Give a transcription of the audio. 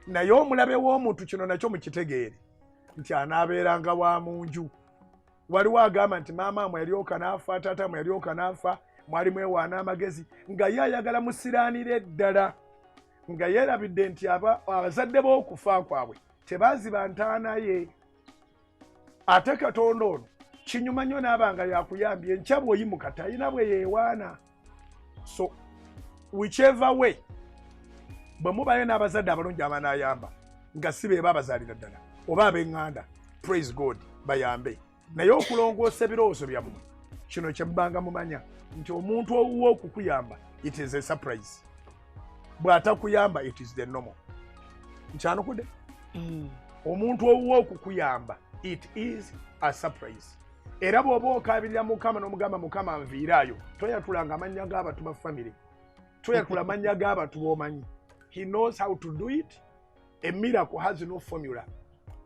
naye omulabe w'omuntu kino nakyo mukitegeere nti anaabeeranga wa munju. Waliwo agamba nti maama mwe yalyoka n'afa, taata mwe yalyoka n'afa, mwali mwewaana amagezi, nga ye ayagala musiraanire ddala, nga yeerabidde nti abazadde b'okufa kwabwe tebaaziba ntaana ye. Ate Katonda ono kinyuma nnyo n'abanga yakuyambye enkya bw'oyimuka talina bwe yeewaana. So whichever way bwe mubayo n'abazadde abalungi abanaayamba nga si beeba abazaalira ddala oba ab'eŋŋanda, praise God bayambe. Naye okulongoosa ebirowoozo byammwe kino kye mubanga mumanya nti omuntu owuwa okukuyamba it is a surprise, bw'atakuyamba it is the normal. Nkyanukudde? Omuntu owuwa okukuyamba it is a surprise. Era bw'oba okaabirira Mukama n'omugamba Mukama nviiraayo, toyatulanga amannya g'abantu ba family, toyatula amannya g'abantu b'omanyi. He knows how to do it. A miracle has no formula.